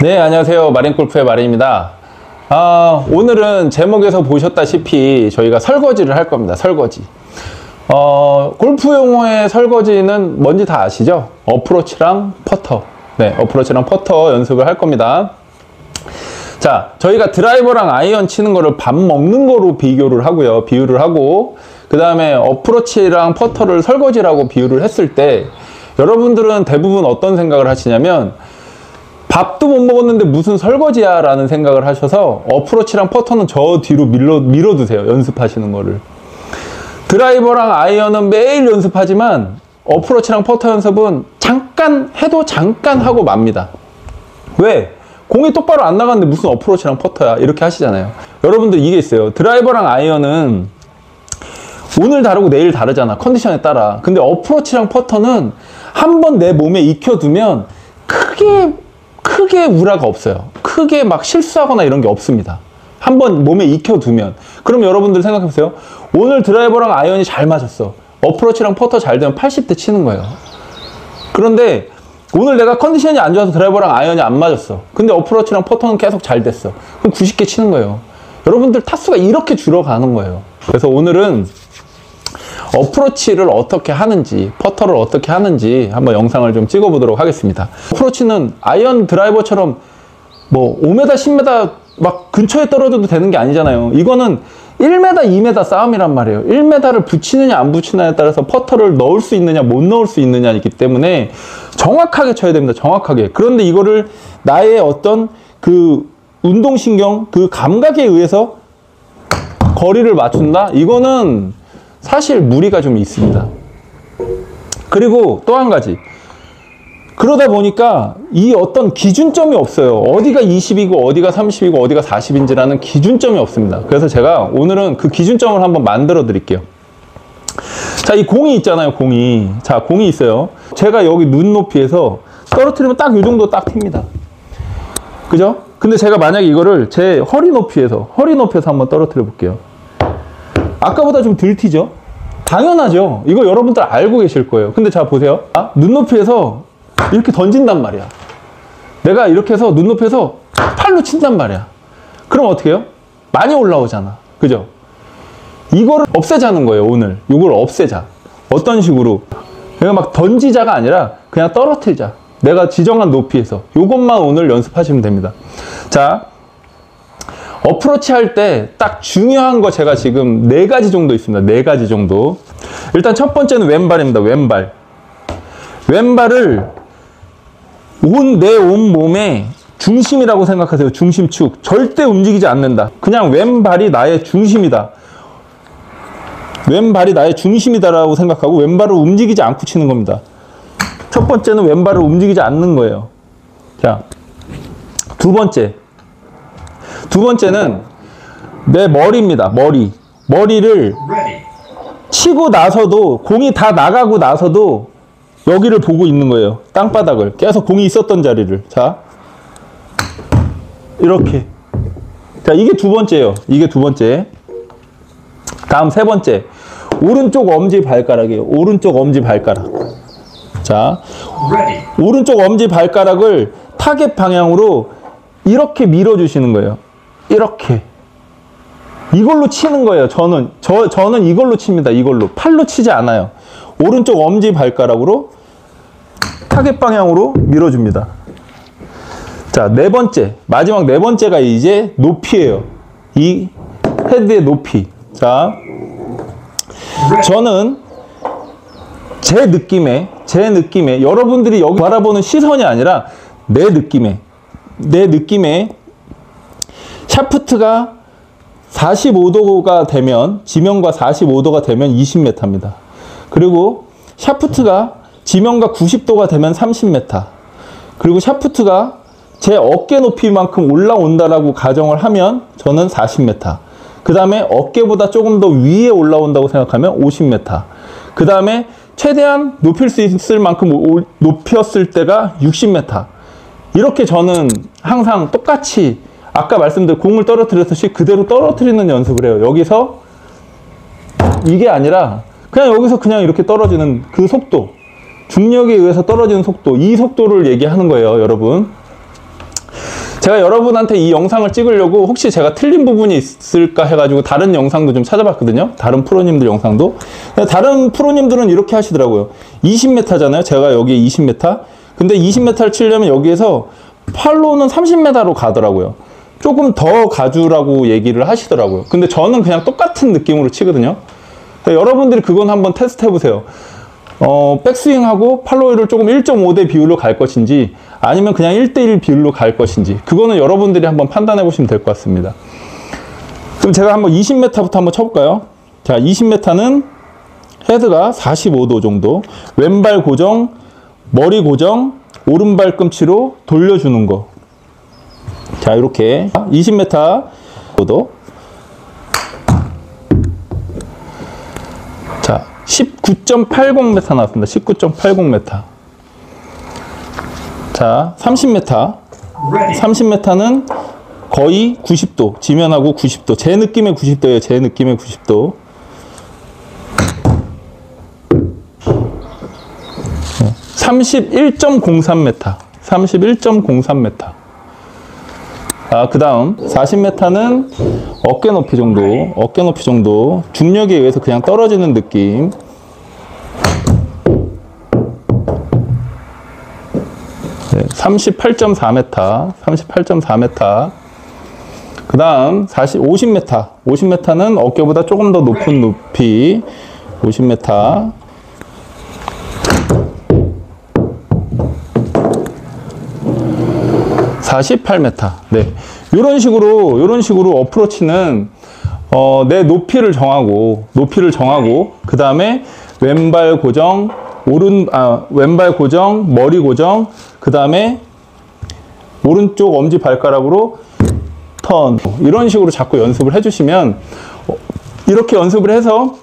네, 안녕하세요. 마린골프의 마린입니다. 오늘은 제목에서 보셨다시피 저희가 설거지를 할 겁니다. 설거지. 골프 용어의 설거지는 뭔지 다 아시죠? 어프로치랑 퍼터. 네, 어프로치랑 퍼터 연습을 할 겁니다. 자, 저희가 드라이버랑 아이언 치는 거를 밥 먹는 거로 비교를 하고요. 비유를 하고, 그 다음에 어프로치랑 퍼터를 설거지라고 비유를 했을 때, 여러분들은 대부분 어떤 생각을 하시냐면, 밥도 못 먹었는데 무슨 설거지야 라는 생각을 하셔서 어프로치랑 퍼터는 저 뒤로 밀어두세요. 연습하시는 거를. 드라이버랑 아이언은 매일 연습하지만 어프로치랑 퍼터 연습은 잠깐 해도 잠깐 하고 맙니다. 왜? 공이 똑바로 안 나갔는데 무슨 어프로치랑 퍼터야 이렇게 하시잖아요. 여러분들 이게 있어요. 드라이버랑 아이언은 오늘 다르고 내일 다르잖아. 컨디션에 따라. 근데 어프로치랑 퍼터는 한번 내 몸에 익혀두면 크게 우라가 없어요. 크게 막 실수하거나 이런 게 없습니다. 한번 몸에 익혀두면. 그럼 여러분들 생각해보세요. 오늘 드라이버랑 아이언이 잘 맞았어. 어프로치랑 퍼터 잘 되면 80대 치는 거예요. 그런데 오늘 내가 컨디션이 안 좋아서 드라이버랑 아이언이 안 맞았어. 근데 어프로치랑 퍼터는 계속 잘 됐어. 그럼 90개 치는 거예요. 여러분들 타수가 이렇게 줄어가는 거예요. 그래서 오늘은 어프로치를 어떻게 하는지, 퍼터를 어떻게 하는지 한번 영상을 좀 찍어 보도록 하겠습니다. 어프로치는 아이언 드라이버처럼 뭐 5m, 10m 막 근처에 떨어져도 되는 게 아니잖아요. 이거는 1m, 2m 싸움이란 말이에요. 1m를 붙이느냐 안 붙이느냐에 따라서 퍼터를 넣을 수 있느냐 못 넣을 수 있느냐이기 때문에 정확하게 쳐야 됩니다. 정확하게. 그런데 이거를 나의 어떤 그 운동신경, 그 감각에 의해서 거리를 맞춘다? 이거는 사실 무리가 좀 있습니다. 그리고 또 한 가지. 그러다 보니까 이 어떤 기준점이 없어요. 어디가 20이고 어디가 30이고 어디가 40인지라는 기준점이 없습니다. 그래서 제가 오늘은 그 기준점을 한번 만들어 드릴게요. 자, 이 공이 있잖아요. 공이. 자, 공이 있어요. 제가 여기 눈높이에서 떨어뜨리면 딱 이 정도 딱 튑니다. 그죠? 근데 제가 만약에 이거를 제 허리 높이에서 한번 떨어뜨려 볼게요. 아까보다 좀 덜 튀죠? 당연하죠. 이거 여러분들 알고 계실 거예요. 근데 자, 보세요. 눈높이에서 이렇게 던진단 말이야. 내가 이렇게 해서 눈높이에서 팔로 친단 말이야. 그럼 어떻게 해요? 많이 올라오잖아. 그죠? 이거를 없애자는 거예요, 오늘. 이걸 없애자. 어떤 식으로? 내가 막 던지자가 아니라 그냥 떨어뜨리자. 내가 지정한 높이에서. 이것만 오늘 연습하시면 됩니다. 자, 어프로치 할 때 딱 중요한 거 제가 지금 4가지 정도 있습니다. 4가지 정도. 일단 첫 번째는 왼발입니다. 왼발. 왼발을 내 온 몸의 중심이라고 생각하세요. 중심축. 절대 움직이지 않는다. 그냥 왼발이 나의 중심이다. 왼발이 나의 중심이다라고 생각하고 왼발을 움직이지 않고 치는 겁니다. 첫 번째는 왼발을 움직이지 않는 거예요. 자, 두 번째는 내 머리입니다. 머리를 치고 나서도 공이 다 나가고 나서도 여기를 보고 있는 거예요. 땅바닥을. 계속 공이 있었던 자리를. 자, 이렇게. 자, 이게 두 번째예요. 이게 두 번째. 다음 세 번째. 오른쪽 엄지 발가락이에요. 오른쪽 엄지 발가락. 자, 오른쪽 엄지 발가락을 타겟 방향으로 이렇게 밀어주시는 거예요. 이렇게. 이걸로 치는 거예요. 저는 이걸로 칩니다. 이걸로. 팔로 치지 않아요. 오른쪽 엄지 발가락으로 타겟 방향으로 밀어줍니다. 자, 네 번째. 마지막 네 번째가 이제 높이에요. 이 헤드의 높이. 자, 저는 제 느낌에 여러분들이 여기 바라보는 시선이 아니라 내 느낌에 샤프트가 45도가 되면, 지면과 45도가 되면 20m입니다. 그리고 샤프트가 지면과 90도가 되면 30m. 그리고 샤프트가 제 어깨 높이만큼 올라온다라고 가정을 하면 저는 40m. 그 다음에 어깨보다 조금 더 위에 올라온다고 생각하면 50m. 그 다음에 최대한 높일 수 있을 만큼 높였을 때가 60m. 이렇게 저는 항상 똑같이 아까 말씀드린 공을 떨어뜨렸듯이 그대로 떨어뜨리는 연습을 해요. 여기서 이게 아니라 그냥 여기서 그냥 이렇게 떨어지는 그 속도, 중력에 의해서 떨어지는 속도, 이 속도를 얘기하는 거예요, 여러분. 제가 여러분한테 이 영상을 찍으려고 혹시 제가 틀린 부분이 있을까 해가지고 다른 영상도 좀 찾아봤거든요. 다른 프로님들 영상도. 다른 프로님들은 이렇게 하시더라고요. 20m잖아요. 제가 여기 20m. 근데 20m를 치려면 여기에서 팔로우는 30m로 가더라고요. 조금 더 가주라고 얘기를 하시더라고요. 근데 저는 그냥 똑같은 느낌으로 치거든요. 여러분들이 그건 한번 테스트 해보세요. 백스윙하고 팔로우를 조금 1.5대 비율로 갈 것인지 아니면 그냥 1대1 비율로 갈 것인지 그거는 여러분들이 한번 판단해 보시면 될 것 같습니다. 그럼 제가 한번 20m부터 한번 쳐볼까요? 자, 20m는 헤드가 45도 정도, 왼발 고정, 머리 고정, 오른발꿈치로 돌려주는 거. 자, 이렇게 20m 정도. 자, 19.80m 나왔습니다. 19.80m. 자, 30m. 30m는 거의 90도. 지면하고 90도. 제 느낌의 90도예요. 제 느낌의 90도. 31.03m. 31.03m. 그 다음 40m는 어깨 높이 정도, 어깨 높이 정도, 중력에 의해서 그냥 떨어지는 느낌. 38.4m, 38.4m. 그 다음 50m, 50m는 어깨보다 조금 더 높은 높이, 50m. 48m. 네. 이런 식으로 어프로치는, 내 높이를 정하고, 그 다음에 왼발 고정, 왼발 고정, 머리 고정, 그 다음에 오른쪽 엄지발가락으로 턴. 이런 식으로 자꾸 연습을 해주시면, 이렇게 연습을 해서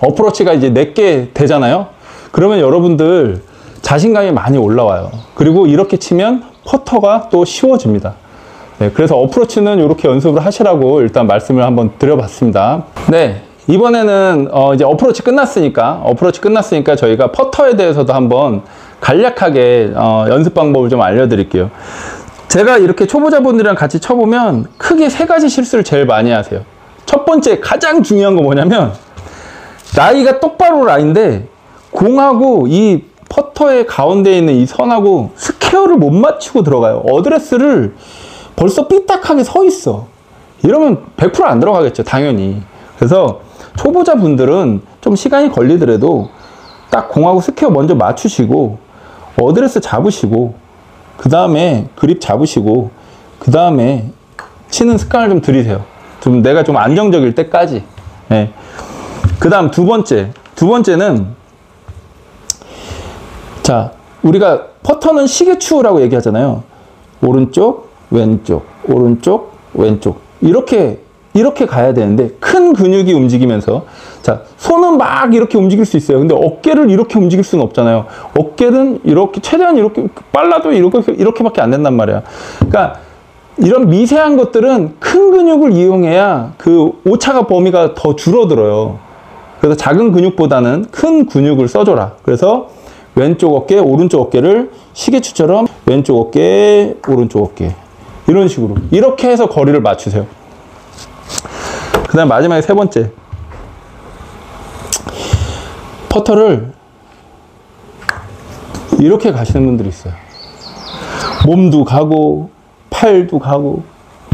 어프로치가 이제 내게 되잖아요. 그러면 여러분들 자신감이 많이 올라와요. 그리고 이렇게 치면 퍼터가 또 쉬워집니다. 네, 그래서 어프로치는 이렇게 연습을 하시라고 일단 말씀을 한번 드려봤습니다. 네, 이번에는 이제 어프로치 끝났으니까 저희가 퍼터에 대해서도 한번 간략하게 연습 방법을 좀 알려드릴게요. 제가 이렇게 초보자분들이랑 같이 쳐보면 크게 세 가지 실수를 제일 많이 하세요. 첫 번째, 가장 중요한 거 뭐냐면 라이가 똑바로 라인데 공하고 이 퍼터의 가운데에 있는 이 선하고 스퀘어를 못 맞추고 들어가요. 어드레스를 벌써 삐딱하게 서 있어. 이러면 100% 안 들어가겠죠, 당연히. 그래서 초보자분들은 좀 시간이 걸리더라도 딱 공하고 스퀘어 먼저 맞추시고 어드레스 잡으시고 그 다음에 그립 잡으시고 그 다음에 치는 습관을 좀 들이세요. 좀 내가 좀 안정적일 때까지. 네. 그 다음 두 번째는 자, 우리가 퍼터는 시계추라고 얘기하잖아요. 오른쪽, 왼쪽, 오른쪽, 왼쪽. 이렇게 가야 되는데 큰 근육이 움직이면서 자, 손은 막 이렇게 움직일 수 있어요. 근데 어깨를 이렇게 움직일 수는 없잖아요. 어깨는 이렇게 최대한 이렇게 빨라도 이렇게밖에 안 된단 말이야. 그러니까 이런 미세한 것들은 큰 근육을 이용해야 그 오차가 범위가 더 줄어들어요. 그래서 작은 근육보다는 큰 근육을 써줘라. 그래서 왼쪽 어깨, 오른쪽 어깨를 시계추처럼 왼쪽 어깨, 오른쪽 어깨. 이런 식으로. 이렇게 해서 거리를 맞추세요. 그 다음 마지막에 세 번째. 퍼터를 이렇게 가시는 분들이 있어요. 몸도 가고, 팔도 가고,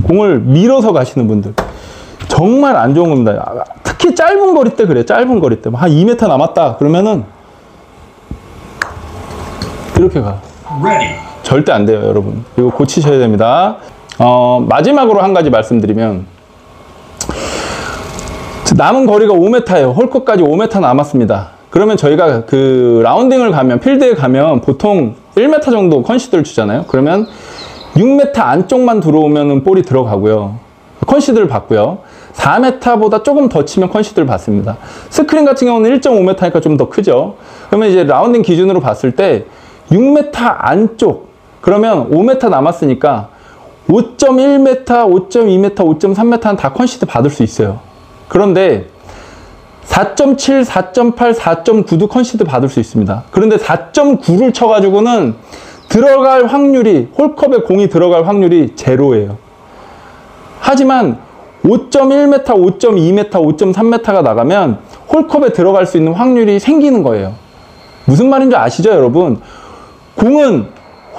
공을 밀어서 가시는 분들. 정말 안 좋은 겁니다. 특히 짧은 거리 때 그래요. 짧은 거리 때. 한 2m 남았다. 그러면은 이렇게 가. 절대 안 돼요, 여러분. 이거 고치셔야 됩니다. 마지막으로 한 가지 말씀드리면 남은 거리가 5m예요. 홀컵까지 5m 남았습니다. 그러면 저희가 그 라운딩을 가면, 필드에 가면 보통 1m 정도 컨시드를 주잖아요. 그러면 6m 안쪽만 들어오면 볼이 들어가고요. 컨시드를 받고요. 4m보다 조금 더 치면 컨시드를 받습니다. 스크린 같은 경우는 1.5m니까 좀 더 크죠. 그러면 이제 라운딩 기준으로 봤을 때 6m 안쪽, 그러면 5m 남았으니까 5.1m, 5.2m, 5.3m는 다 컨시드 받을 수 있어요. 그런데 4.7, 4.8, 4.9도 컨시드 받을 수 있습니다. 그런데 4.9를 쳐가지고는 들어갈 확률이, 홀컵에 공이 들어갈 확률이 제로예요. 하지만 5.1m, 5.2m, 5.3m가 나가면 홀컵에 들어갈 수 있는 확률이 생기는 거예요. 무슨 말인지 아시죠, 여러분? 공은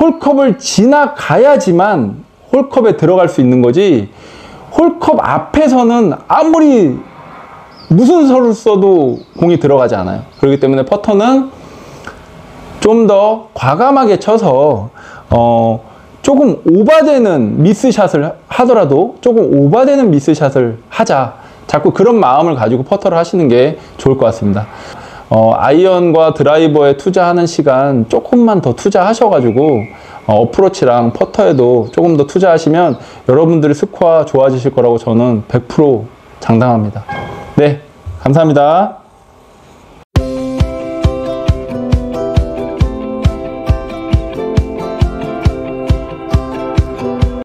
홀컵을 지나가야지만 홀컵에 들어갈 수 있는 거지, 홀컵 앞에서는 아무리 무슨 수를 써도 공이 들어가지 않아요. 그렇기 때문에 퍼터는 좀 더 과감하게 쳐서 조금 오바되는 미스샷을 하더라도 조금 오바되는 미스샷을 하자, 자꾸 그런 마음을 가지고 퍼터를 하시는 게 좋을 것 같습니다. 아이언과 드라이버에 투자하는 시간 조금만 더 투자하셔가지고 어프로치랑 퍼터에도 조금 더 투자하시면 여러분들의 스코어 좋아지실 거라고 저는 100% 장담합니다. 네, 감사합니다.